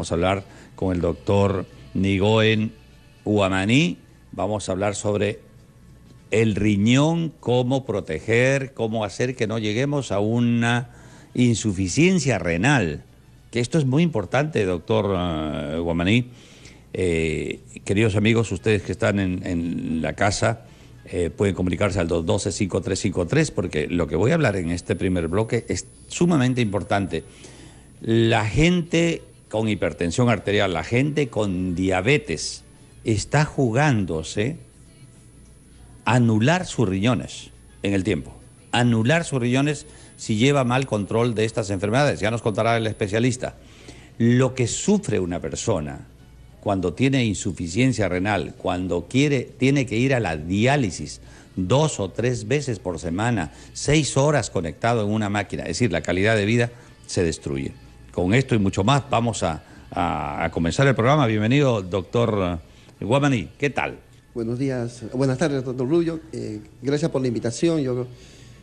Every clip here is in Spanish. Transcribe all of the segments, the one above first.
Vamos a hablar con el doctor Nigoen Uamaní. Vamos a hablar sobre el riñón, cómo proteger, cómo hacer que no lleguemos a una insuficiencia renal. Que esto es muy importante, doctor Uamaní. Queridos amigos, ustedes que están en la casa, pueden comunicarse al 212-5353, porque lo que voy a hablar en este primer bloque es sumamente importante. La gente con hipertensión arterial, la gente con diabetes, está jugándose anular sus riñones en el tiempo. Anular sus riñones si lleva mal control de estas enfermedades. Ya nos contará el especialista. Lo que sufre una persona cuando tiene insuficiencia renal, cuando tiene que ir a la diálisis 2 o 3 veces por semana, 6 horas conectado en una máquina, es decir, la calidad de vida se destruye. Con esto y mucho más vamos a comenzar el programa. Bienvenido, doctor Uamaní. ¿Qué tal? Buenos días, buenas tardes, doctor Rubio. Gracias por la invitación. Yo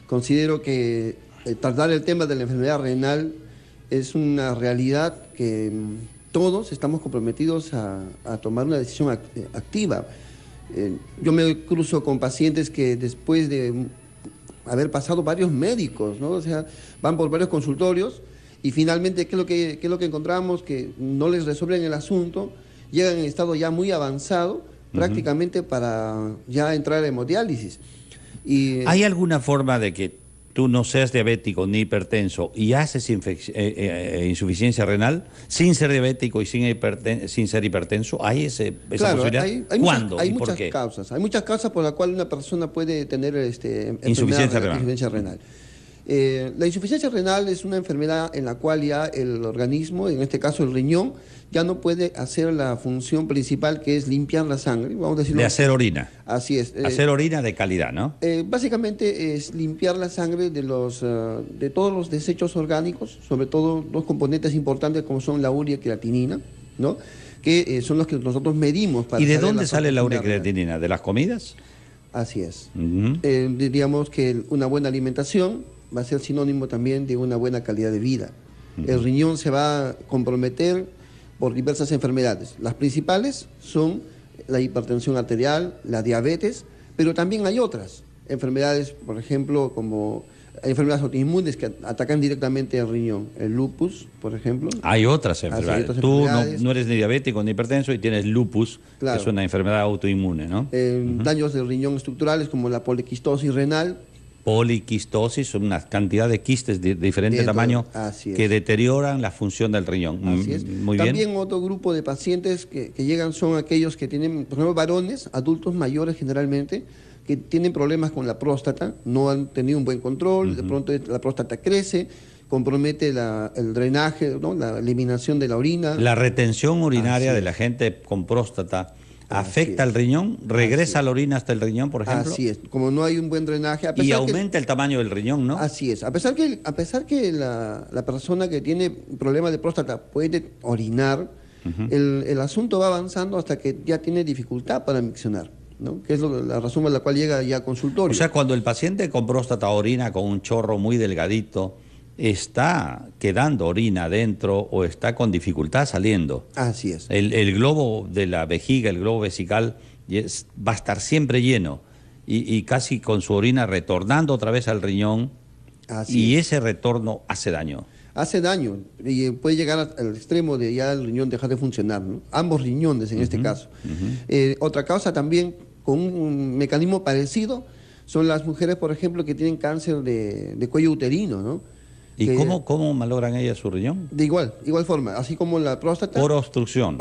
considero que tratar el tema de la enfermedad renal es una realidad que todos estamos comprometidos a tomar una decisión activa. Yo me cruzo con pacientes que después de haber pasado varios médicos, ¿no? O sea, van por varios consultorios y finalmente, ¿qué es lo que encontramos? Que no les resuelven el asunto, llegan en estado ya muy avanzado, prácticamente para ya entrar a hemodiálisis. ¿Hay alguna forma de que tú no seas diabético ni hipertenso y haces insuficiencia renal sin ser diabético y sin ser hipertenso? ¿Hay esa posibilidad? ¿Cuándo y por qué? Hay muchas causas por las cuales una persona puede tener insuficiencia renal. La insuficiencia renal es una enfermedad en la cual ya el organismo, en este caso el riñón, ya no puede hacer la función principal, que es limpiar la sangre, vamos a decirlo. De hacer orina. Así es. Hacer orina de calidad, ¿no? Básicamente es limpiar la sangre de todos los desechos orgánicos, sobre todo dos componentes importantes como son la urea y creatinina, ¿no? Que son los que nosotros medimos para. ¿Y de dónde sale la urea y creatinina? ¿De las comidas? Así es. Diríamos que una buena alimentación va a ser sinónimo también de una buena calidad de vida. El riñón se va a comprometer por diversas enfermedades. Las principales son la hipertensión arterial, la diabetes, pero también hay otras enfermedades, por ejemplo, como enfermedades autoinmunes que atacan directamente al riñón. El lupus, por ejemplo. Hay otras enfermedades. Tú no eres ni diabético ni hipertenso y tienes lupus, claro, que es una enfermedad autoinmune, ¿no? Daños del riñón estructurales como la poliquistosis renal. Poliquistosis, una cantidad de quistes de diferente tamaño que deterioran la función del riñón. Así es. Muy También bien. Otro grupo de pacientes que llegan son aquellos que tienen, por ejemplo, varones, adultos mayores generalmente, que tienen problemas con la próstata, no han tenido un buen control, de pronto la próstata crece, compromete el drenaje, ¿no? La eliminación de la orina. La retención urinaria de la gente con próstata afecta al riñón, regresa la orina hasta el riñón, por ejemplo. Así es, como no hay un buen drenaje. Y aumenta el tamaño del riñón, ¿no? Así es, a pesar que la persona que tiene problemas de próstata puede orinar, el asunto va avanzando hasta que ya tiene dificultad para miccionar, ¿no? Que es la razón por la cual llega ya al consultorio. O sea, cuando el paciente con próstata orina con un chorro muy delgadito, está quedando orina adentro o está con dificultad saliendo. Así es. El globo de la vejiga, el globo vesical, va a estar siempre lleno y casi con su orina retornando otra vez al riñón. Así es. Ese retorno hace daño. Hace daño y puede llegar al extremo de ya el riñón dejar de funcionar, ¿no? Ambos riñones en este caso. Otra causa también con un mecanismo parecido son las mujeres, por ejemplo, que tienen cáncer de cuello uterino, ¿no? ¿Y cómo malogran ellas su riñón? De igual forma, así como la próstata. Por obstrucción.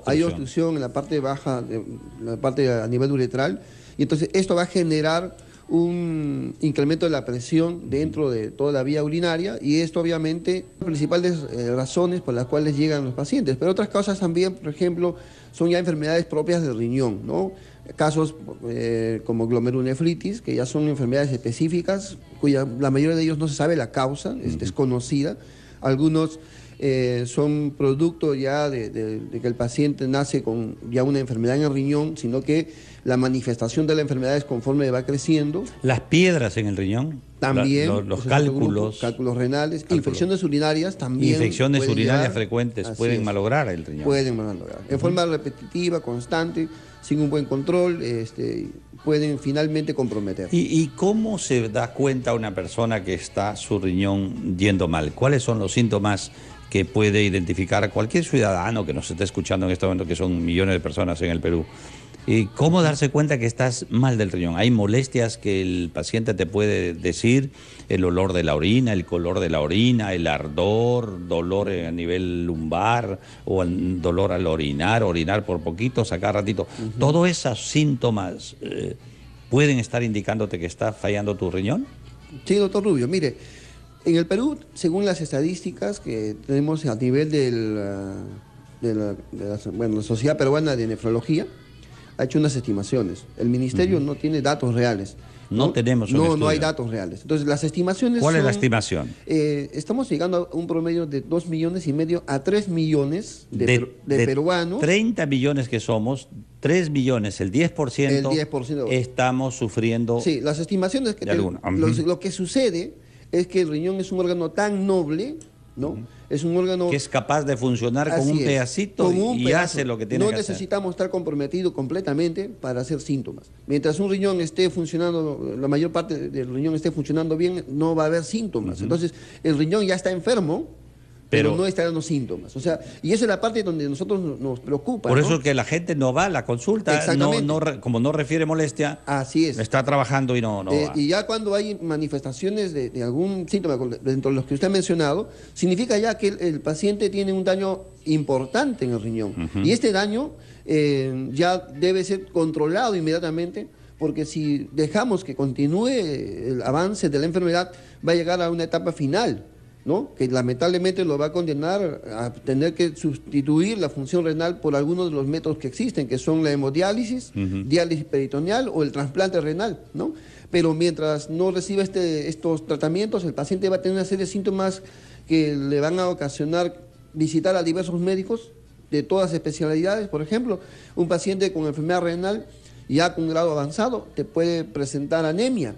Hay obstrucción en la parte baja, la parte a nivel uretral, y entonces esto va a generar un incremento de la presión dentro de toda la vía urinaria, y esto obviamente las principales razones por las cuales llegan los pacientes. Pero otras causas también, por ejemplo, son ya enfermedades propias del riñón, ¿no? Casos como glomerulonefritis, que ya son enfermedades específicas, cuya la mayoría de ellos no se sabe la causa, es desconocida. Algunos son producto ya de que el paciente nace con ya una enfermedad en el riñón, sino que la manifestación de la enfermedad es conforme va creciendo. Las piedras en el riñón, También, los cálculos. Cálculos renales, infecciones urinarias también. Infecciones urinarias frecuentes pueden malograr el riñón. Pueden malograr. En forma repetitiva, constante, sin un buen control, pueden finalmente comprometer. ¿Y cómo se da cuenta una persona que está su riñón yendo mal? ¿Cuáles son los síntomas que puede identificar cualquier ciudadano que nos esté escuchando en este momento, que son millones de personas en el Perú? ¿Y cómo darse cuenta que estás mal del riñón? ¿Hay molestias que el paciente te puede decir? El olor de la orina, el color de la orina, el ardor, dolor a nivel lumbar o el dolor al orinar por poquito, sacar ratito. ¿Todos esos síntomas pueden estar indicándote que está fallando tu riñón? Sí, doctor Rubio. Mire, en el Perú, según las estadísticas que tenemos a nivel de la Sociedad Peruana de Nefrología, ha hecho unas estimaciones. El ministerio no tiene datos reales. No tenemos un estudio. No hay datos reales. Entonces, las estimaciones ¿Cuál es la estimación? Estamos llegando a un promedio de 2,5 millones a 3 millones de peruanos. 30 millones que somos, 3 millones, el 10%, estamos sufriendo. Sí, las estimaciones que lo que sucede es que el riñón es un órgano tan noble, ¿no? Es un órgano que es capaz de funcionar con un pedacito y hace lo que tiene que hacer. No necesitamos estar comprometidos completamente para hacer síntomas. Mientras un riñón esté funcionando, la mayor parte del riñón esté funcionando bien, no va a haber síntomas. Entonces, el riñón ya está enfermo, pero no está dando síntomas. O sea, y esa es la parte donde nosotros nos preocupa. Por eso que la gente no va a la consulta, como no refiere molestia, así es. Está trabajando y no va. Y ya cuando hay manifestaciones de algún síntoma dentro de los que usted ha mencionado, significa ya que el paciente tiene un daño importante en el riñón. Y este daño ya debe ser controlado inmediatamente, porque si dejamos que continúe el avance de la enfermedad, va a llegar a una etapa final, ¿no? Que lamentablemente lo va a condenar a tener que sustituir la función renal por algunos de los métodos que existen, que son la hemodiálisis, diálisis peritoneal o el trasplante renal, ¿no? Pero mientras no reciba estos tratamientos, el paciente va a tener una serie de síntomas que le van a ocasionar visitar a diversos médicos de todas especialidades. Por ejemplo, un paciente con enfermedad renal ya con grado avanzado te puede presentar anemia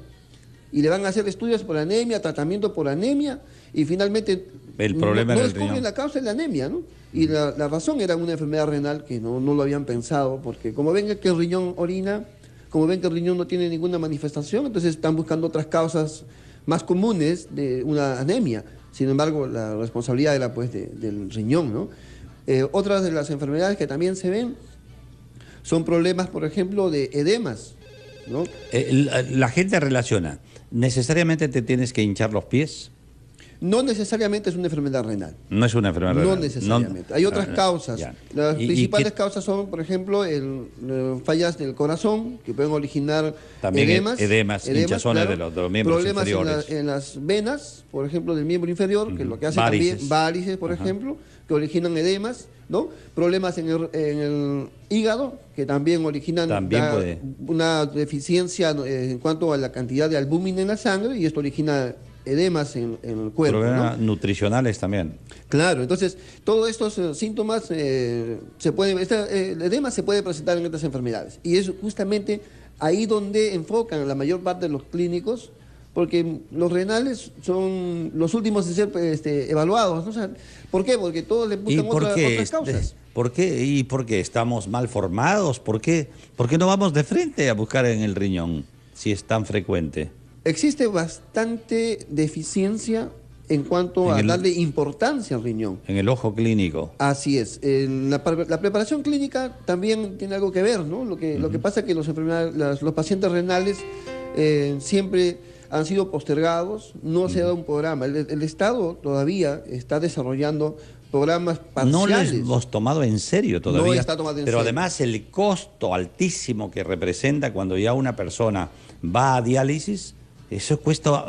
y le van a hacer estudios por anemia, tratamiento por anemia, y finalmente el problema no descubren la causa de la anemia, ¿no? Y la razón era una enfermedad renal que no lo habían pensado, porque como ven que el riñón orina, como ven que el riñón no tiene ninguna manifestación, entonces están buscando otras causas más comunes de una anemia. Sin embargo, la responsabilidad era pues del riñón, ¿no? Otras de las enfermedades que también se ven son problemas, por ejemplo, de edemas, ¿no? La gente relaciona, ¿necesariamente te tienes que hinchar los pies? No necesariamente es una enfermedad renal. No es una enfermedad renal. No necesariamente. Hay otras causas. Ya. Las principales causas son, por ejemplo, fallas del corazón, que pueden originar también edemas, hinchazones, claro, de los miembros inferiores. Problemas en las venas, por ejemplo, del miembro inferior, que lo que hace también varices, por ejemplo, que originan edemas, ¿no? Problemas en el hígado, que también originan una deficiencia en cuanto a la cantidad de albúmina en la sangre, y esto origina edemas en el cuerpo. Problemas nutricionales también. Claro, entonces todos estos síntomas el edema se puede presentar en estas enfermedades, y es justamente ahí donde enfocan la mayor parte de los clínicos, porque los renales son los últimos en ser evaluados, ¿no? O sea, ¿por qué? Porque todos le buscan otras causas. ¿Por qué? ¿Y por qué? ¿Estamos mal formados? ¿Por qué no vamos de frente a buscar en el riñón si es tan frecuente? Existe bastante deficiencia en cuanto a darle importancia al riñón. En el ojo clínico. Así es. La preparación clínica también tiene algo que ver, ¿no? Lo que pasa es que los pacientes renales siempre han sido postergados, no se ha dado un programa. El Estado todavía está desarrollando programas parciales. No les hemos tomado en serio todavía. No está tomado en pero serio. Además el costo altísimo que representa cuando ya una persona va a diálisis, eso cuesta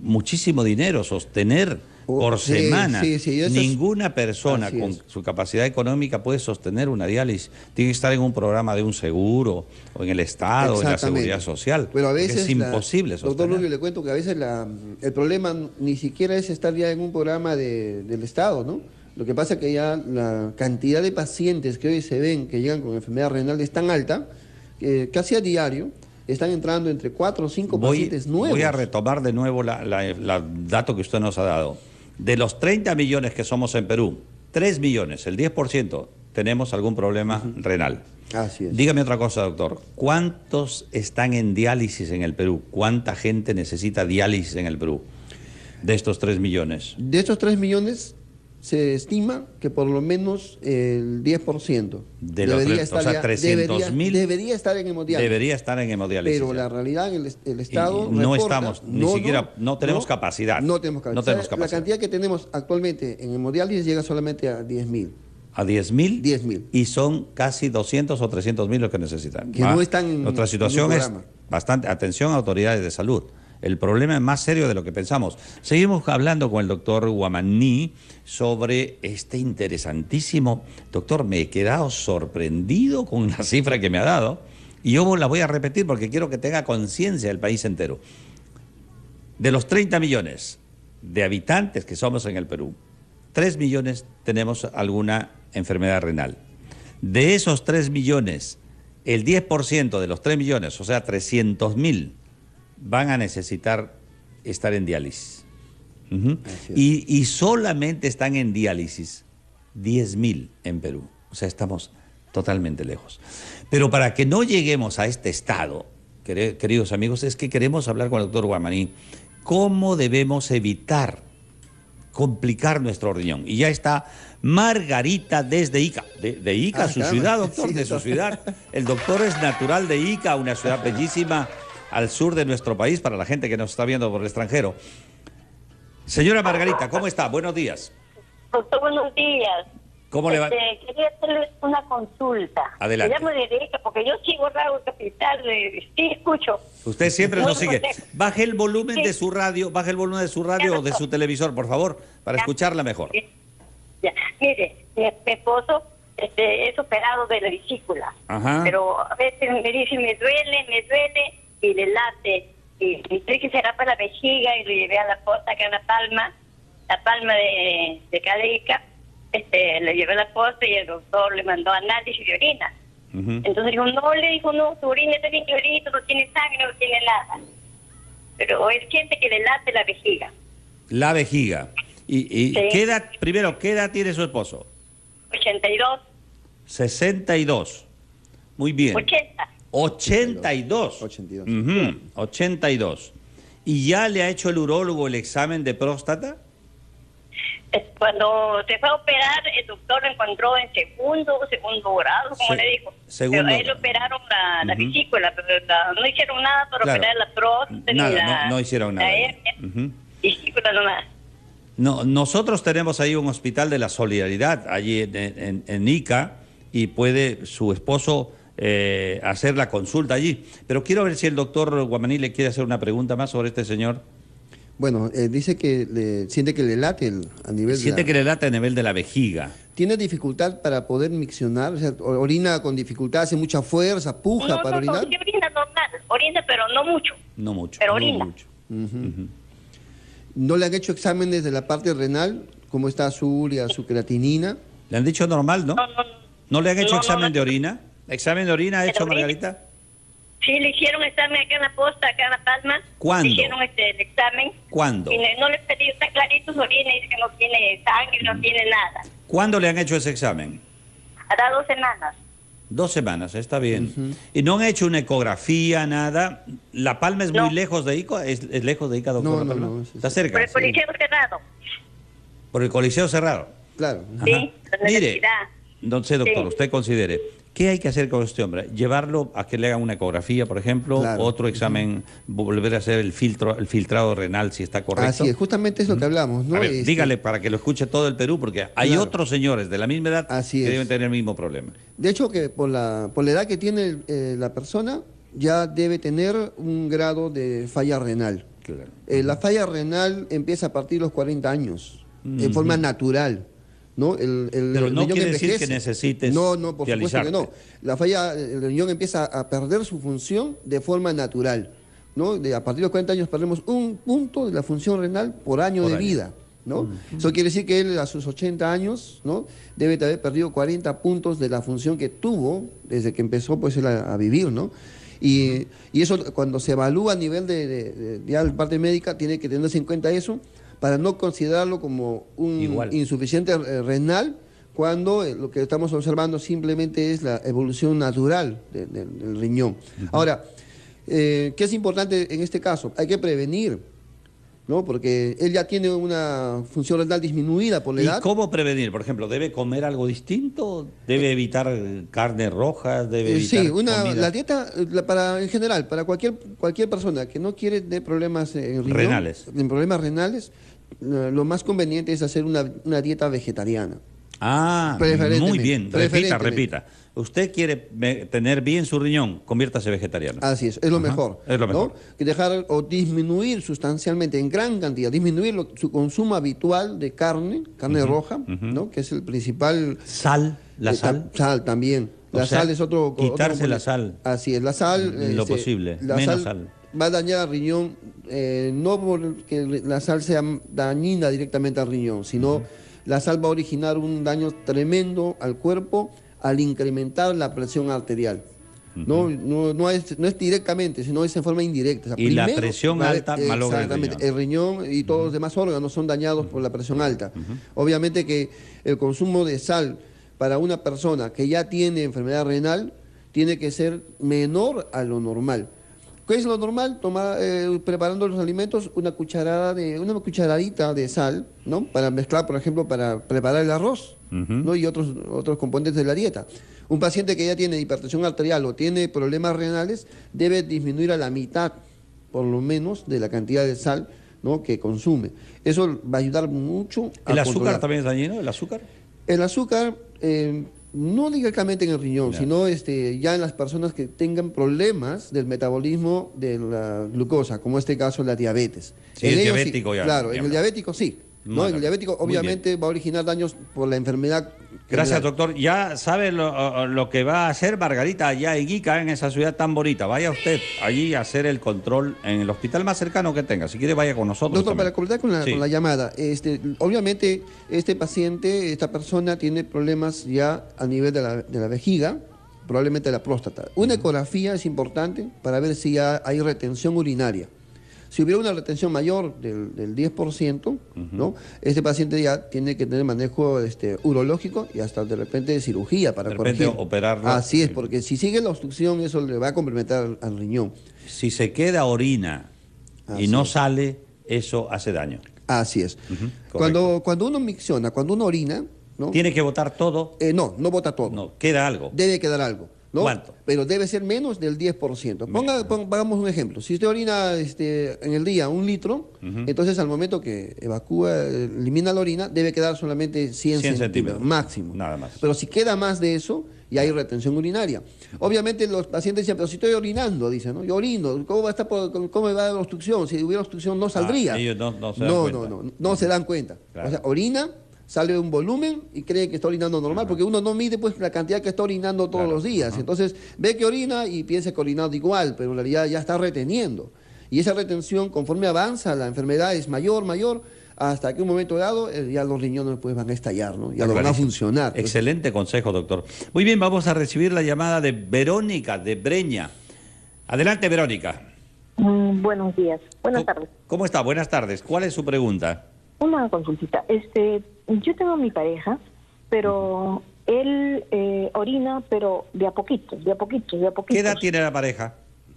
muchísimo dinero, sostener por semana. Eso Ninguna persona con su capacidad económica puede sostener una diálisis. Tiene que estar en un programa de un seguro, o en el Estado, o en la Seguridad Social. Pero a veces es imposible sostener. Doctor Rubio, le cuento que a veces el problema ni siquiera es estar ya en un programa del Estado, ¿no? Lo que pasa es que ya la cantidad de pacientes que hoy se ven que llegan con enfermedad renal es tan alta que casi a diario están entrando entre 4 o 5 pacientes nuevos. Voy a retomar de nuevo el dato que usted nos ha dado. De los 30 millones que somos en Perú, 3 millones, el 10%, tenemos algún problema renal. Así es. Dígame otra cosa, doctor. ¿Cuántos están en diálisis en el Perú? ¿Cuánta gente necesita diálisis en el Perú de estos 3 millones? De estos 3 millones... se estima que por lo menos el 10% debería estar, o sea, 300.000 debería estar en hemodiálisis. Debería estar en hemodiálisis. Pero la realidad, el Estado no reporta, estamos, ni siquiera, no tenemos capacidad. No tenemos capacidad. No tenemos capacidad. La cantidad que tenemos actualmente en hemodiálisis llega solamente a 10.000. ¿A 10.000? 10.000. Y son casi 200 o 300.000 los que necesitan. Que no están en nuestra situación es bastante... Atención, autoridades de salud. El problema es más serio de lo que pensamos. Seguimos hablando con el doctor Huamaní sobre este interesantísimo... Doctor, me he quedado sorprendido con la cifra que me ha dado y yo la voy a repetir porque quiero que tenga conciencia el país entero. De los 30 millones de habitantes que somos en el Perú, 3 millones tenemos alguna enfermedad renal. De esos 3 millones, el 10% de los 3 millones, o sea, 300.000, van a necesitar estar en diálisis. Y solamente están en diálisis 10.000 en Perú. O sea, estamos totalmente lejos. Pero para que no lleguemos a este estado, queridos amigos, es que queremos hablar con el doctor Huamaní cómo debemos evitar complicar nuestro riñón. Y ya está Margarita desde Ica. De Ica, su ciudad, doctor, sí, de su ciudad. El doctor es natural de Ica, una ciudad bellísima al sur de nuestro país, para la gente que nos está viendo por el extranjero. Señora Margarita, ¿cómo está? Buenos días. Doctor, buenos días. ¿Cómo le va? Quería hacerle una consulta. Adelante. Me llamo de Ica porque yo sigo Raúl Capital, sí escucho. Usted siempre nos sigue. Baje el volumen de su radio, baje el volumen de su radio o de su televisor, por favor, para escucharla mejor. Ya. Mire, mi esposo es operado de la vesícula. Ajá. Pero a veces me dice, me duele, y le late. Y estoy que será para la vejiga, y lo llevé a la posta acá en La Palma de Cadica. Le llevé a la posta y el doctor le mandó análisis de orina. Entonces dijo, no, tu orina está bien clarito, no tiene sangre, no tiene nada. Pero él siente que le late la vejiga. La vejiga. ¿Y sí. ¿Qué edad tiene su esposo? 82. 62. Muy bien. 80. 82. 82. ¿Y ya le ha hecho el urólogo el examen de próstata? Cuando se fue a operar, el doctor lo encontró en segundo grado, como le digo. Pero a él le operaron la vesícula, pero no hicieron nada para operar la próstata. Nada, no hicieron nada. Vesícula nomás. No, nosotros tenemos ahí un hospital de la Solidaridad, allí en Ica, y puede su esposo hacer la consulta allí. Pero quiero ver si el doctor Huamaní le quiere hacer una pregunta más sobre este señor. Bueno, dice que siente que le late a nivel que le late a nivel de la vejiga. ¿Tiene dificultad para poder miccionar? O sea, orina con dificultad, hace mucha fuerza, puja para orinar. No, orina normal, orina, pero no mucho. No mucho. Pero orina. Mucho. ¿No le han hecho exámenes de la parte renal? ¿Cómo está su urea, su creatinina? ¿Le han dicho normal, no? ¿No le han hecho examen de orina? ¿Examen de orina ha hecho, Margarita? Sí, le hicieron examen acá en la posta, acá en La Palma. ¿Cuándo? Le hicieron el examen. ¿Cuándo? Y no le pedí, está clarito su orina, dice que no tiene sangre, no tiene nada. ¿Cuándo le han hecho ese examen? Hará 2 semanas. 2 semanas, está bien. ¿Y no han hecho una ecografía, nada? ¿La Palma es muy lejos de Ica? ¿Es lejos de Ica, doctor? No. ¿Está cerca? Por el Coliseo cerrado. ¿Por el Coliseo cerrado? Claro. Sí, mire, no sé, doctor, usted considere, ¿qué hay que hacer con este hombre? ¿Llevarlo a que le hagan una ecografía, por ejemplo? Otro examen, volver a hacer el filtrado renal, si está correcto. Así es, justamente es lo que hablamos, ¿no? A ver, dígale para que lo escuche todo el Perú, porque hay otros señores de la misma edad que deben tener el mismo problema. De hecho, que por la edad que tiene la persona, ya debe tener un grado de falla renal. Claro. La falla renal empieza a partir de los 40 años, en forma natural, ¿no? Pero no quiere decir que necesites No, por supuesto que no. El riñón empieza a perder su función de forma natural, ¿no? A partir de los 40 años perdemos un punto de la función renal por año de vida, ¿no? Eso quiere decir que él a sus 80 años, ¿no?, debe haber perdido 40 puntos de la función que tuvo desde que empezó, pues, él a vivir, ¿no? Y eso, cuando se evalúa a nivel de parte médica, tiene que tenerse en cuenta eso para no considerarlo como un insuficiente renal, cuando lo que estamos observando simplemente es la evolución natural del riñón. Ahora, ¿qué es importante en este caso? Hay que prevenir, ¿no? Porque él ya tiene una función renal disminuida por la edad. ¿Y cómo prevenir? Por ejemplo, ¿debe comer algo distinto? ¿Debe evitar carne roja? ¿Debe evitar la dieta, en general, para cualquier persona que no quiere de problemas en problemas renales, lo más conveniente es hacer una dieta vegetariana. Muy bien. Repita. Usted quiere tener bien su riñón, conviértase vegetariano. Así es lo mejor. Es lo mejor. ¿No? Que dejar o disminuir sustancialmente, en gran cantidad, disminuir su consumo habitual de carne roja, ¿no?, que es el principal... ¿Sal? Sal también. Sal es otro... Quitarse la sal. Así es, la sal... Lo posible, menos sal. Va a dañar al riñón, no porque la sal sea dañina directamente al riñón, sino la sal va a originar un daño tremendo al cuerpo al incrementar la presión arterial. No es directamente, sino es en forma indirecta. O sea, primero, la presión alta malogra exactamente, el riñón y todos los demás órganos son dañados por la presión alta. Obviamente que el consumo de sal para una persona que ya tiene enfermedad renal tiene que ser menor a lo normal. ¿Qué es lo normal? Tomar, preparando los alimentos, una cucharadita de sal, ¿no?, para mezclar, por ejemplo, para preparar el arroz, ¿no?, y otros componentes de la dieta. Un paciente que ya tiene hipertensión arterial o tiene problemas renales debe disminuir a la mitad, por lo menos, de la cantidad de sal, ¿no?, que consume. Eso va a ayudar mucho a ¿El azúcar también es dañino? ¿El azúcar? El azúcar... no directamente en el riñón, sino ya en las personas que tengan problemas del metabolismo de la glucosa, como en este caso la diabetes. Sí, el diabético ya. Claro, en el diabético sí. ¿no? En el diabético obviamente va a originar daños por la enfermedad. Gracias, doctor. Ya sabe lo que va a hacer Margarita allá en Ica, en esa ciudad tan bonita. Vaya usted allí a hacer el control en el hospital más cercano que tenga. Si quiere, vaya con nosotros. Doctor, para completar con la llamada, obviamente este paciente, esta persona tiene problemas ya a nivel de la vejiga, probablemente de la próstata. Una ecografía es importante para ver si ya hay retención urinaria. Si hubiera una retención mayor del 10%, ¿no?, este paciente ya tiene que tener manejo urológico y hasta de repente cirugía para corregir. Operarlo. Así es, porque si sigue la obstrucción, eso le va a comprometer al riñón. Si se queda orina y no sale, eso hace daño. Así es. Cuando uno micciona, cuando uno orina, ¿no?, ¿tiene que botar todo? No bota todo. No, queda algo. Debe quedar algo, ¿no? ¿Cuánto? Pero debe ser menos del 10%. Pongamos un ejemplo. Si usted orina en el día 1 litro, entonces al momento que elimina la orina, debe quedar solamente 100 centímetros, máximo. Nada más. Pero si queda más de eso, ya hay retención urinaria. Obviamente los pacientes dicen, pero si estoy orinando, dicen, ¿no? Yo orino, ¿cómo va a dar obstrucción? Si hubiera obstrucción no saldría. Ellos no se dan cuenta. Claro. O sea, orina, sale un volumen y cree que está orinando normal, porque uno no mide pues la cantidad que está orinando todos los días. Entonces ve que orina y piensa que orinando igual, pero en realidad ya está reteniendo. Y esa retención, conforme avanza la enfermedad, es mayor, hasta que un momento dado ya los riñones pues van a estallar, ¿no? Ya no van a funcionar. Excelente consejo, doctor. Muy bien, vamos a recibir la llamada de Verónica de Breña. Adelante, Verónica. Buenos días. Buenas tardes. ¿Cómo está? Buenas tardes. ¿Cuál es su pregunta? Una consultita. Yo tengo a mi pareja, pero él orina, pero de a poquitos. ¿Qué edad tiene la pareja?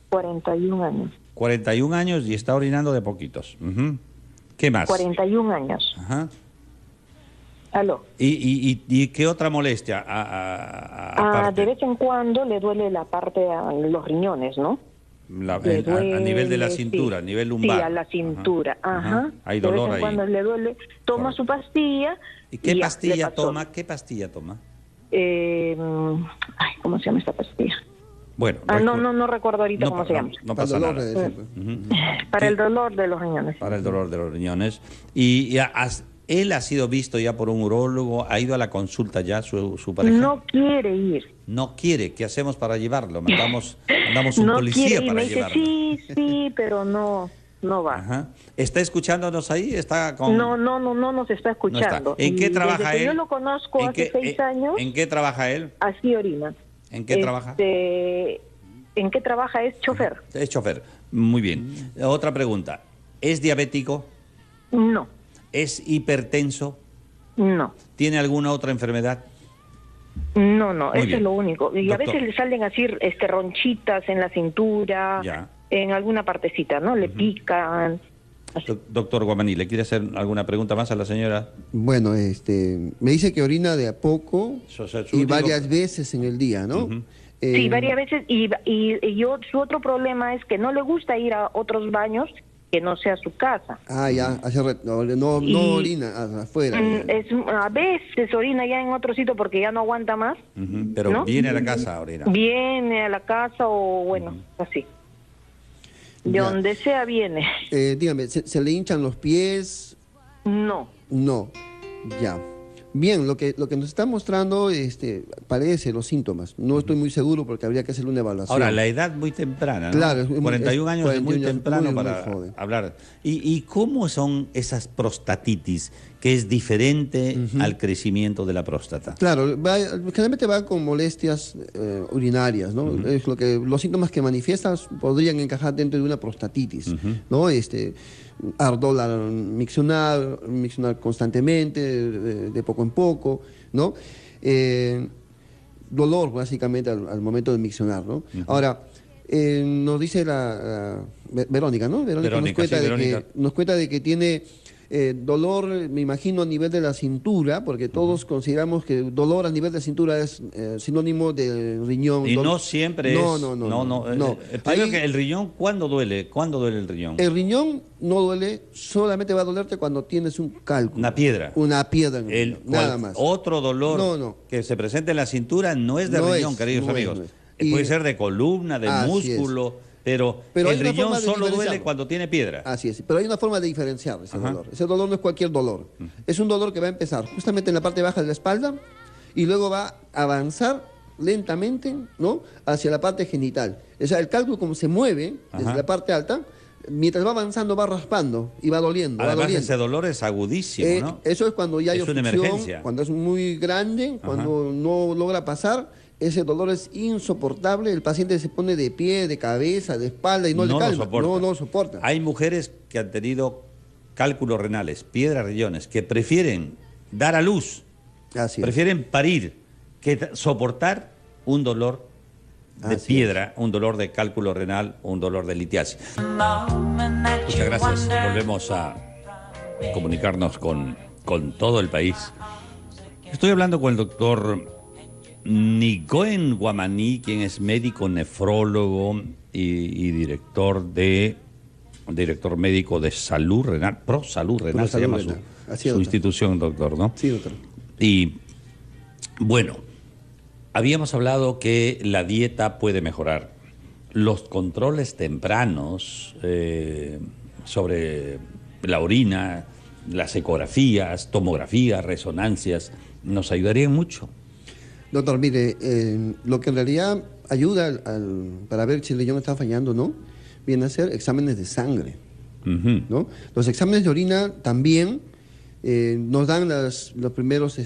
41 años. 41 años y está orinando de poquitos. ¿Qué más? 41 años. Ajá. ¿Aló? ¿Y qué otra molestia? De vez en cuando le duele la parte a los riñones, ¿no? A nivel de la cintura, a nivel lumbar. Sí, a la cintura, ajá. Hay dolor ahí. Cuando le duele, toma su pastilla. ¿Y qué pastilla toma? ¿Qué pastilla toma? ¿Cómo se llama esta pastilla? Bueno, no recuerdo ahorita cómo se llama. No pasa nada. Para el dolor de los riñones. Para el dolor de los riñones. Y él ha sido visto ya por un urólogo, ha ido a la consulta ya su pareja. No quiere ir. No quiere. ¿Qué hacemos para llevarlo? Mandamos un policía para llevarlo. Sí, pero no va. Ajá. ¿Está escuchándonos ahí? No nos está escuchando. No está. ¿En qué trabaja él? Yo lo conozco hace 6 años. ¿En qué trabaja él? Así orina. ¿En qué trabaja? ¿En qué trabaja? Es chofer. Es chofer. Muy bien. Otra pregunta. ¿Es diabético? No. ¿Es hipertenso? No. ¿Tiene alguna otra enfermedad? No, eso bien. es lo único. Y Doctor. a veces le salen así ronchitas en la cintura, Ya. en alguna partecita, ¿no? Le pican. Doctor Guamaní, ¿le quiere hacer alguna pregunta más a la señora? Bueno, me dice que orina de a poco y varias veces en el día, ¿no? Sí, varias veces. Y su otro problema es que no le gusta ir a otros baños que no sea su casa. Ya, no orina afuera. A veces orina ya en otro sitio porque ya no aguanta más. Pero ¿no? viene a la casa a orinar. Viene a la casa o bueno, así. De donde sea viene. Dígame, ¿se le hinchan los pies? No. No, ya. Bien, lo que nos está mostrando parece los síntomas. No estoy muy seguro porque habría que hacer una evaluación. Ahora, la edad muy temprana, ¿no? Claro. 41 años es muy temprano muy para joven. hablar. ¿Y cómo son esas prostatitis, que es diferente al crecimiento de la próstata? Claro, generalmente va con molestias urinarias, ¿no? Es los síntomas que manifiestan podrían encajar dentro de una prostatitis, ¿no? Ardor miccional constantemente, de poco en poco, ¿no? Dolor básicamente al momento de miccionar, ¿no? Ahora, nos dice Verónica, ¿no? Verónica nos cuenta de que tiene dolor, me imagino, a nivel de la cintura, porque todos consideramos que dolor a nivel de cintura es sinónimo de riñón. Y no siempre es... No. Primero que el riñón, ¿cuándo duele? ¿Cuándo duele el riñón? El riñón no duele, solamente va a dolerte cuando tienes un cálculo. Una piedra. Una piedra en el riñón, nada más. Otro dolor que se presenta en la cintura no es de riñón, queridos amigos. Puede ser de columna, de músculo... Pero el riñón solo duele cuando tiene piedra. Así es, pero hay una forma de diferenciar ese dolor. Ese dolor no es cualquier dolor. Es un dolor que va a empezar justamente en la parte baja de la espalda y luego va a avanzar lentamente, ¿no?, hacia la parte genital. O sea, el cálculo como se mueve desde la parte alta, mientras va avanzando va raspando y va doliendo. Además, ese dolor es agudísimo, ¿no? Eso es cuando ya hay una emergencia. Cuando es muy grande, cuando no logra pasar. Ese dolor es insoportable, el paciente se pone de pie, de cabeza, de espalda y no le calma, no lo soporta. Hay mujeres que han tenido cálculos renales, piedras riñones, que prefieren dar a luz, prefieren parir, que soportar un dolor de piedra, un dolor de cálculo renal, un dolor de litiasis. Muchas gracias. Volvemos a comunicarnos con todo el país. Estoy hablando con el doctor Nigoen Guamaní, quien es médico nefrólogo y director médico de Salud Renal, Pro Salud Renal, se llama su institución, doctor, ¿no? Sí, doctor. Y bueno, habíamos hablado que la dieta puede mejorar. Los controles tempranos sobre la orina, las ecografías, tomografías, resonancias, nos ayudarían mucho. Doctor, mire, lo que en realidad ayuda para ver si el riñón está fallando o no, viene a ser exámenes de sangre, ¿no? Los exámenes de orina también nos dan los primeros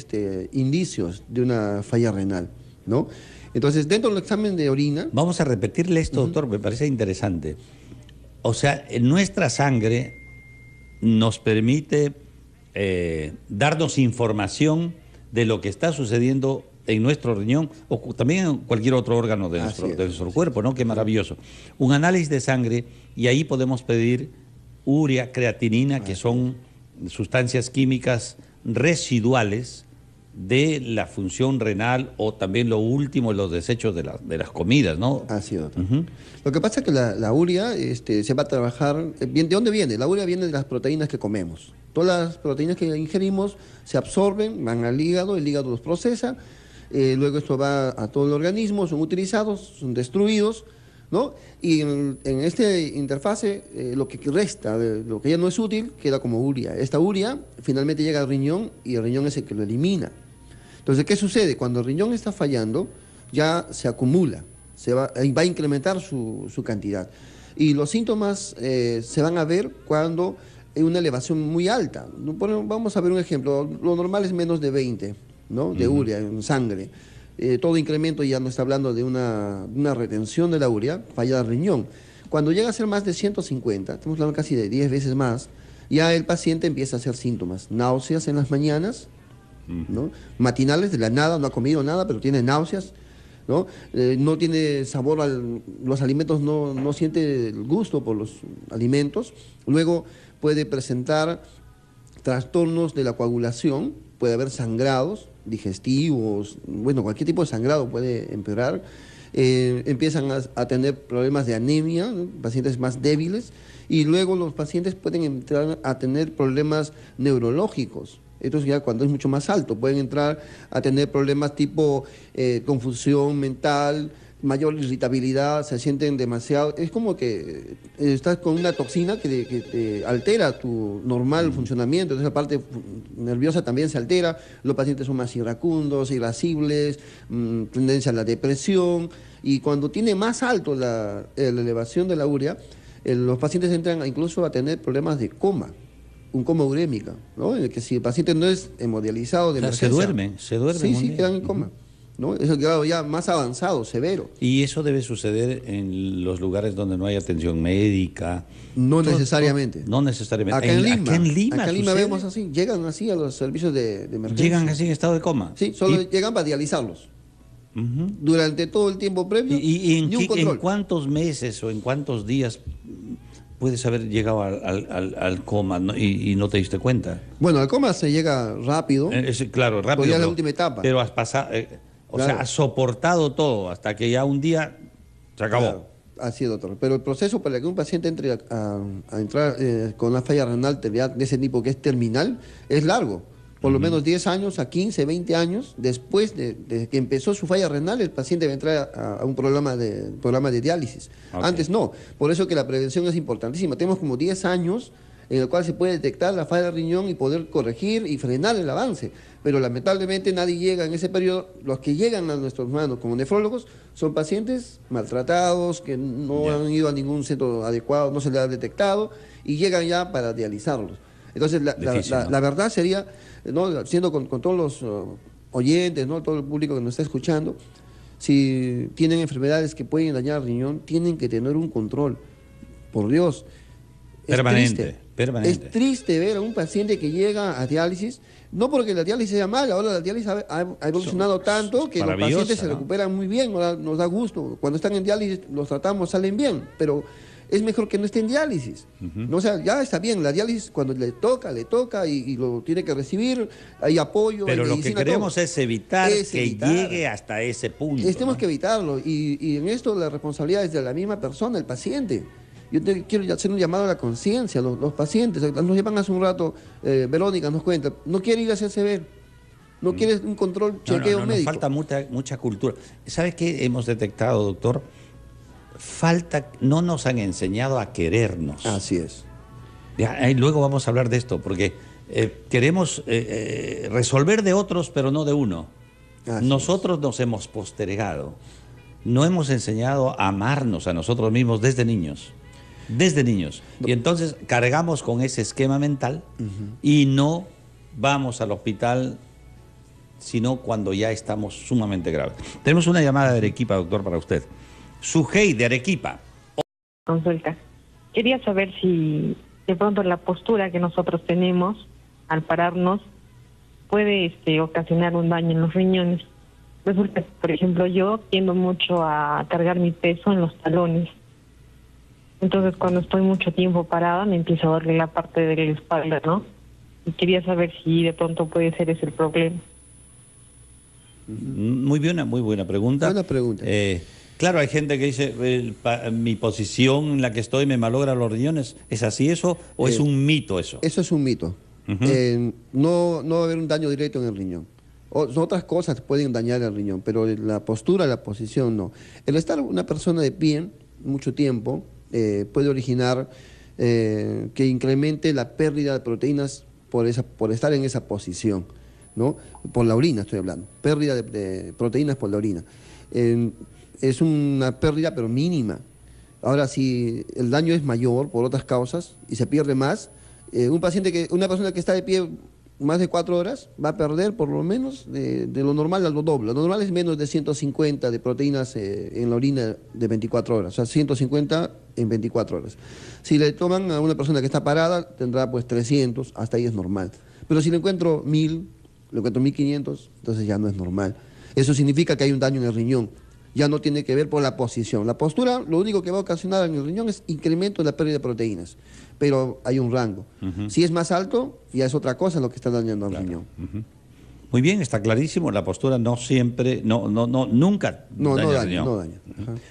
indicios de una falla renal, ¿no? Entonces, dentro del examen de orina... Vamos a repetirle esto, doctor, me parece interesante. O sea, nuestra sangre nos permite darnos información de lo que está sucediendo en nuestro riñón o también en cualquier otro órgano de nuestro cuerpo, ¿no? Qué maravilloso. Un análisis de sangre y ahí podemos pedir urea, creatinina, que son sustancias químicas residuales de la función renal o también lo último, los desechos de las comidas, ¿no? Así es, doctor. Lo que pasa es que la urea se va a trabajar... ¿De dónde viene? La urea viene de las proteínas que comemos. Todas las proteínas que ingerimos se absorben, van al hígado, el hígado los procesa, luego esto va a todo el organismo, son utilizados, son destruidos, ¿no? Y en este interfase, lo que resta, lo que ya no es útil, queda como urea. Esta urea finalmente llega al riñón y el riñón es el que lo elimina. Entonces, ¿qué sucede? Cuando el riñón está fallando, ya se acumula, va a incrementar su cantidad. Y los síntomas se van a ver cuando hay una elevación muy alta. Vamos a ver un ejemplo. Lo normal es menos de 20, ¿no? De urea en sangre. Todo incremento ya no está hablando de una retención de la urea, falla del riñón. Cuando llega a ser más de 150, estamos hablando casi de 10 veces más, ya el paciente empieza a hacer síntomas. Náuseas en las mañanas, ¿no? Matinales, de la nada, no ha comido nada, pero tiene náuseas, ¿no? No tiene sabor a los alimentos, no siente el gusto por los alimentos. Luego puede presentar trastornos de la coagulación, puede haber sangrados digestivos, bueno, cualquier tipo de sangrado puede empeorar. Empiezan a tener problemas de anemia, ¿no? Pacientes más débiles, y luego los pacientes pueden entrar a tener problemas neurológicos. Esto es ya cuando es mucho más alto. Pueden entrar a tener problemas tipo confusión mental, mayor irritabilidad, se sienten demasiado... Es como que estás con una toxina que te altera tu normal funcionamiento. Entonces la parte nerviosa también se altera. Los pacientes son más iracundos, irascibles, tendencia a la depresión. Y cuando tiene más alto la elevación de la urea, los pacientes entran incluso a tener problemas de coma. Un coma urémica, ¿no? En el que si el paciente no es hemodializado de emergencia... Se duermen. Sí, quedan en coma, ¿no? Es el grado ya más avanzado, severo. ¿Y eso debe suceder en los lugares donde no hay atención médica? No necesariamente. No necesariamente. Acá en Lima. Acá en Lima sucede? vemos así, llegan así a los servicios de emergencia. ¿Llegan así en estado de coma? Sí, solo llegan para dializarlos. Durante todo el tiempo previo, ¿En cuántos meses o en cuántos días puedes haber llegado al coma, ¿no? y no te diste cuenta? Bueno, al coma se llega rápido. Claro, rápido. Pero ya es la última etapa. Pero has pasado, Claro. sea, has soportado todo hasta que ya un día se acabó. Claro, así es, doctor. Pero el proceso para que un paciente entre a entrar con una falla renal de ese tipo que es terminal es largo. Por lo menos 10 años a 15, 20 años después de que empezó su falla renal, el paciente va a entrar a un programa de diálisis. Okay. Antes no. Por eso que la prevención es importantísima. Tenemos como 10 años en el cual se puede detectar la falla de riñón y poder corregir y frenar el avance. Pero lamentablemente nadie llega en ese periodo. Los que llegan a nuestras manos como nefrólogos son pacientes maltratados, que no han ido a ningún centro adecuado, no se les ha detectado, y llegan ya para dializarlos. Entonces la verdad sería, ¿no? Siendo con todos los oyentes, ¿no? Todo el público que nos está escuchando, si tienen enfermedades que pueden dañar el riñón, tienen que tener un control. Por Dios. Permanente. Es triste ver a un paciente que llega a diálisis, no porque la diálisis sea mala, ahora la diálisis ha evolucionado tanto que los pacientes se recuperan muy bien, nos da gusto. Cuando están en diálisis los tratamos, salen bien, pero es mejor que no esté en diálisis. ¿No? O sea, ya está bien, la diálisis cuando le toca y lo tiene que recibir, hay apoyo. Pero lo que queremos es evitar que llegue hasta ese punto. Tenemos que evitarlo, y en esto la responsabilidad es de la misma persona, el paciente. Yo quiero hacer un llamado a la conciencia, los pacientes. Nos llevan hace un rato, Verónica nos cuenta, no quiere ir a hacerse ver, no quiere un control, chequeo médico. Nos falta mucha cultura. ¿Sabe qué hemos detectado, doctor? No nos han enseñado a querernos. Así es. Y luego vamos a hablar de esto, porque queremos resolver de otros, pero no de uno. Nosotros nos hemos postergado. No hemos enseñado a amarnos a nosotros mismos desde niños. Desde niños. Y entonces cargamos con ese esquema mental y no vamos al hospital sino cuando ya estamos sumamente graves. Tenemos una llamada de Arequipa, doctor, para usted. Sujei, de Arequipa. Consulta. Quería saber si de pronto la postura que nosotros tenemos al pararnos puede ocasionar un daño en los riñones. Resulta que, por ejemplo, yo tiendo mucho a cargar mi peso en los talones. Entonces, cuando estoy mucho tiempo parada, me empieza a doler la parte de la espalda, ¿no? Y quería saber si de pronto puede ser ese el problema. Muy buena pregunta. Buena pregunta. Claro, hay gente que dice, mi posición en la que estoy me malogra los riñones. ¿Es así eso o es un mito eso? Eso es un mito. No va a haber un daño directo en el riñón. Otras cosas pueden dañar el riñón, pero la postura, la posición no. El estar una persona de pie mucho tiempo puede originar que incremente la pérdida de proteínas por estar en esa posición, ¿no? Por la orina estoy hablando, pérdida de proteínas por la orina. Es una pérdida pero mínima. Ahora, si el daño es mayor por otras causas y se pierde más, una persona que está de pie más de 4 horas va a perder por lo menos de lo normal a lo doble. Lo normal es menos de 150 de proteínas en la orina de 24 horas, o sea, 150 en 24 horas. Si le toman a una persona que está parada, tendrá pues 300, hasta ahí es normal. Pero si le encuentro 1000, le encuentro 1500, entonces ya no es normal. Eso significa que hay un daño en el riñón. Ya no tiene que ver por la posición. La postura, lo único que va a ocasionar en el riñón es incremento de la pérdida de proteínas, pero hay un rango. Si es más alto, ya es otra cosa lo que está dañando al riñón. Muy bien, está clarísimo. La postura no siempre, nunca daña el riñón. No daña.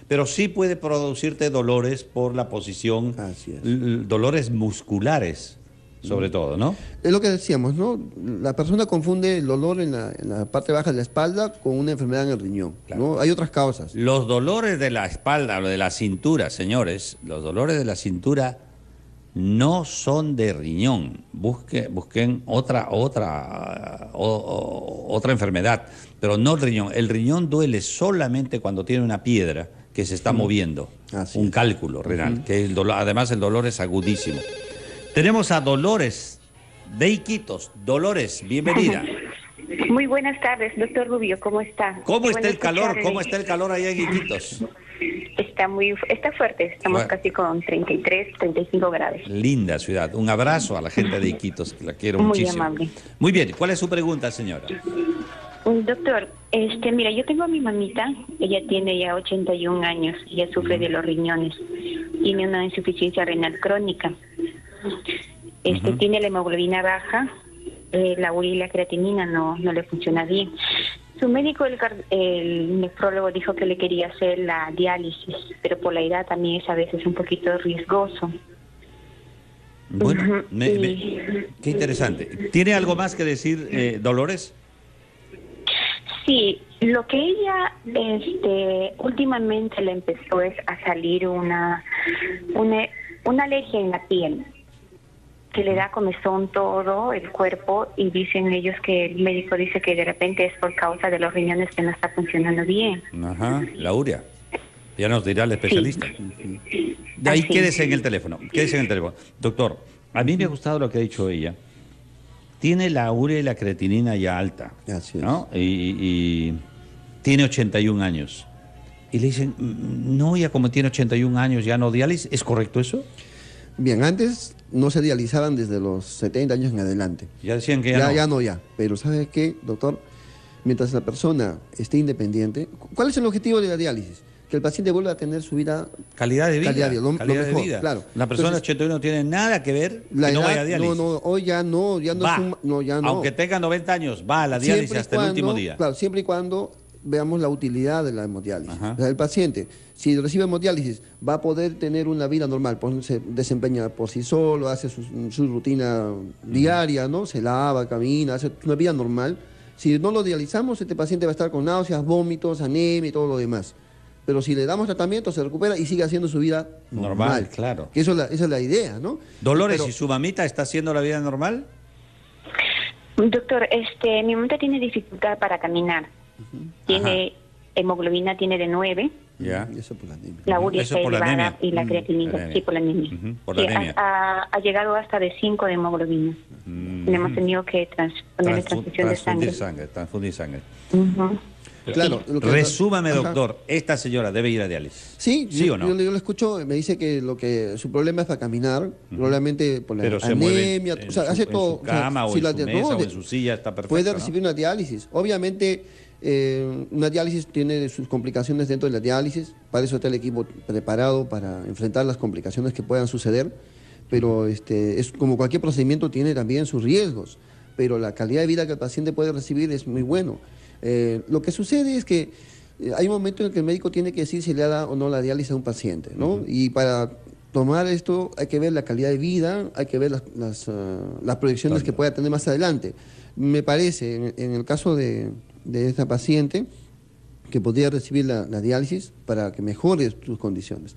Pero sí puede producirte dolores por la posición, así es. Dolores musculares, sobre todo, ¿no? Es lo que decíamos, ¿no? La persona confunde el dolor en la parte baja de la espalda con una enfermedad en el riñón, claro, ¿no? Hay otras causas. Los dolores de la espalda o de la cintura, señores, los dolores de la cintura no son de riñón. Busquen otra enfermedad, pero no el riñón. El riñón duele solamente cuando tiene una piedra que se está moviendo, un cálculo renal, que el dolor, además el dolor es agudísimo. Tenemos a Dolores de Iquitos. Dolores, bienvenida. Muy buenas tardes, doctor Rubio, ¿cómo está? ¿Cómo está el calor? ¿Cómo está el calor allá en Iquitos? Está fuerte, estamos casi con 33, 35 grados. Linda ciudad. Un abrazo a la gente de Iquitos, que la quiero muchísimo. Muy amable. Muy bien, ¿cuál es su pregunta, señora? Doctor, mira, yo tengo a mi mamita, ella tiene ya 81 años, ella sufre de los riñones, tiene una insuficiencia renal crónica. Tiene la hemoglobina baja, la urea y la creatinina no le funciona bien. Su médico, el nefrólogo, dijo que le quería hacer la diálisis, pero por la edad también es a veces un poquito riesgoso. Bueno, qué interesante. ¿Tiene algo más que decir, Dolores? Sí, lo que ella últimamente le empezó es a salir una alergia en la piel, que le da comezón todo el cuerpo, y dicen ellos que el médico dice que de repente es por causa de los riñones que no está funcionando bien. Ajá, la urea. Ya nos dirá el especialista. Sí. De ahí quédese en el teléfono. Doctor, a mí me ha gustado lo que ha dicho ella. Tiene la urea y la creatinina ya alta, ¿no? Y tiene 81 años. Y le dicen, no, ya como tiene 81 años ya no diálisis. ¿Es correcto eso? Bien, antes no se dializaban desde los 70 años en adelante. Ya decían que ya no. Ya. Pero ¿sabe qué, doctor? Mientras la persona esté independiente, ¿cuál es el objetivo de la diálisis? Que el paciente vuelva a tener su vida... Calidad de vida. Lo mejor, claro. La persona de 81 no tiene nada que ver que no vaya a diálisis. Hoy ya no. Ya no. Aunque tenga 90 años, va a la diálisis hasta el último día. Claro, siempre y cuando veamos la utilidad de la hemodiálisis. O sea, el paciente, si recibe hemodiálisis, va a poder tener una vida normal, se desempeña por sí solo, hace su rutina diaria, ¿no? Se lava, camina, hace una vida normal. Si no lo dializamos, este paciente va a estar con náuseas, vómitos, anemia y todo lo demás. Pero si le damos tratamiento, se recupera y sigue haciendo su vida normal. Claro. Que esa es la idea, ¿no? Dolores, ¿y su mamita está haciendo la vida normal? Doctor, mi mamita tiene dificultad para caminar. Tiene hemoglobina, tiene de 9. Ya. Eso por la anemia. La urea está elevada y la creatinina, sí, por la anemia. Por la anemia. Ha llegado hasta de 5 de hemoglobina. Hemos tenido que ponerle transfusión de sangre. Transfundir sangre. Claro. Resúmame, doctor, ¿esta señora debe ir a diálisis? ¿Sí o no? Yo le escucho, me dice que su problema es para caminar, probablemente por la anemia, o sea, hace todo. En su cama, o en su mesa, o en su silla, está perfecto. Puede recibir una diálisis. Obviamente, una diálisis tiene sus complicaciones dentro de la diálisis, para eso está el equipo preparado para enfrentar las complicaciones que puedan suceder, pero es como cualquier procedimiento, tiene también sus riesgos, pero la calidad de vida que el paciente puede recibir es muy bueno. Lo que sucede es que hay un momento en el que el médico tiene que decir si le da o no la diálisis a un paciente, ¿no? Y para tomar esto, hay que ver la calidad de vida, hay que ver las proyecciones que pueda tener más adelante. Me parece, en el caso de esta paciente, que podría recibir la diálisis para que mejore sus condiciones,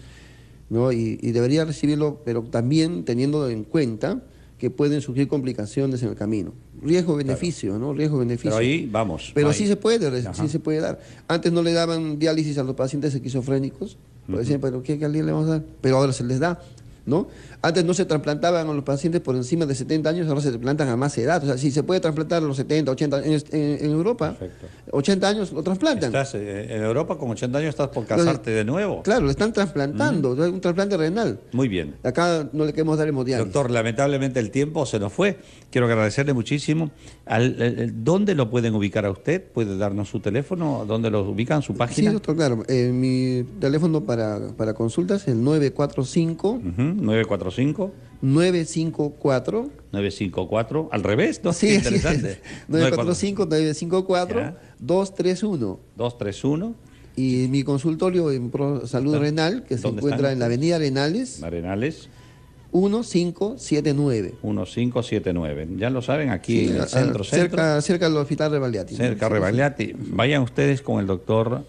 ¿no? Y debería recibirlo, pero también teniendo en cuenta que pueden surgir complicaciones en el camino. Riesgo-beneficio, claro, ¿no? Riesgo-beneficio. Pero ahí vamos. Pero sí se puede, sí se puede dar. Antes no le daban diálisis a los pacientes esquizofrénicos, decían, pero ¿qué calidad le vamos a dar? Pero ahora se les da, ¿no? Antes no se trasplantaban a los pacientes por encima de 70 años, ahora se trasplantan a más edad. O sea, si se puede trasplantar a los 70, 80 en Europa, perfecto, 80 años lo trasplantan. Estás en Europa con 80 años, estás por casarte de nuevo. Claro, lo están trasplantando, un trasplante renal. Muy bien. Acá no le queremos dar hemodiálisis. Doctor, lamentablemente el tiempo se nos fue. Quiero agradecerle muchísimo. ¿Dónde lo pueden ubicar a usted? ¿Puede darnos su teléfono? ¿Dónde lo ubican? ¿Su página? Sí, doctor, claro. Mi teléfono para consultas es el 945. 945. 954. Al revés, ¿no? Sí, qué interesante. 945-954-231. 231. Y mi consultorio en Salud Renal, que se encuentra en la Avenida Arenales. 1579. 1579. Ya lo saben, aquí en el centro. Cerca del Hospital Rebagliati. Cerca de Rebagliati. Vayan ustedes con el doctor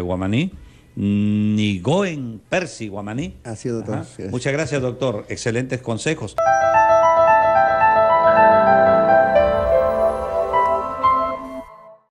Guamaní. Nigoen Percy Guamaní. Así es, doctor. Muchas gracias, doctor. Excelentes consejos.